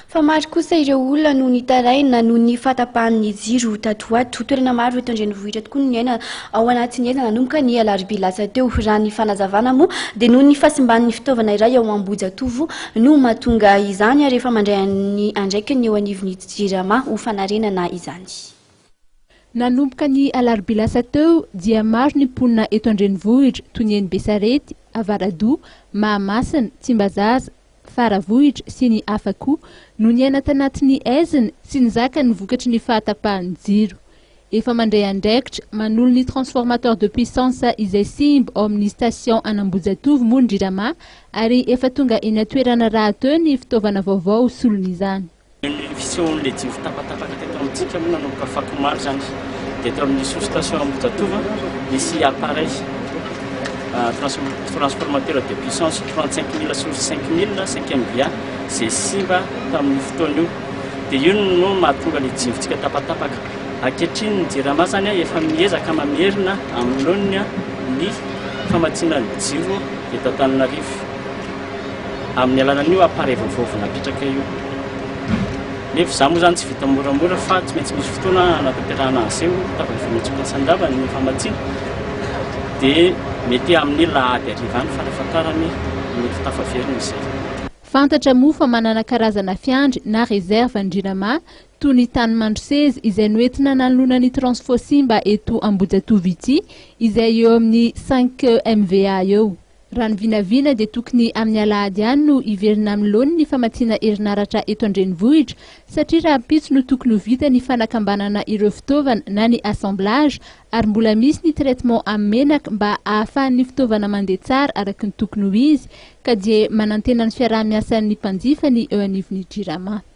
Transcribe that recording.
Fa maro kosa ireo olona no nitaraina no ny fatapahan'ny jiro tatoato toerana maro eto an-drenivohitra tokoa ny aina ao anatin'ny ela nanomboka ny alarobia lasa teo raha ny fanazavana moa dia noho ny fahasimban'ny fitaovana iray ao Ambohijatovo no mahatonga izany rehefa mandray ny andraikiny eo anivon'ny JIRAMA ho fanarenana izany. Nanomboka ny alarobia lasa teo dia maro ny mponina eto an-drenivohitra toy ny Besarety, Avaradoha, Mahamasina, Tsimbazaza, Faravohitra sy ny hafa koa no niaina tanatin'ny aizina sy nizaka ny vokatry ny fahatapahan'ny jiro. Efa mandray andraikitra manolo ny transformateur de puissance izay simba ao amin'ny station an'Ambohijatovo moa ny JIRAMA ary efa tonga eny atoerana rahateo ny fitaovana vaovao solon'izany. Fisehoan'ilay jiro tapatapaka teto amintsika moa nanomboka fako maro zany dia teo amin'ny sous-station Ambohijatovo misy appareil transformateur de puissance 35 000 sur 5 000 5e via c'est simba tamin'ny fotoana io dia io no mahatonga ilay jirontsika tapatapaka. Ankehitriny ny JIRAMA zany efa miezaka mamerina amin'olona ny famatsiana ny jiro eto Antananarivo amin'ny alalan'io appareil vaovao napetraka io. Nefa za moa zany tsy vita moramora fa tsy maintsy misy fotoana anatanterahana azy eo tapaka maintsy mpiasan-davana ny famatsiana dia mety amin'ny lahady ariva any fa rehefa tarany mety tafaverina izay. Fantatra moa fa manana karazana fiandry na réserve ny JIRAMA toy ny tanimandro 16 izay noentina nanolona ny transfo simba eto Ambohijatovo ity izay eo amin'ny 5 MVA eo. Raha ny vinavina dia tokony amin'ny alahady ihany no iverina amin'ny laony ny famatsiana herinaratra eto an-drenivohitra satria raha pitsy no tokony ho vita ny fanakambanana ireo fitaovana na ny assemblage ary mbola misy ny traitement amin'ny menaka mba ahafahan'ny fitaovana mandeha tsara araka ny tokony ho izy ka dia manantena ny fiaraha-miasan'ny mpanjifany eo anivon'ny JIRAMA.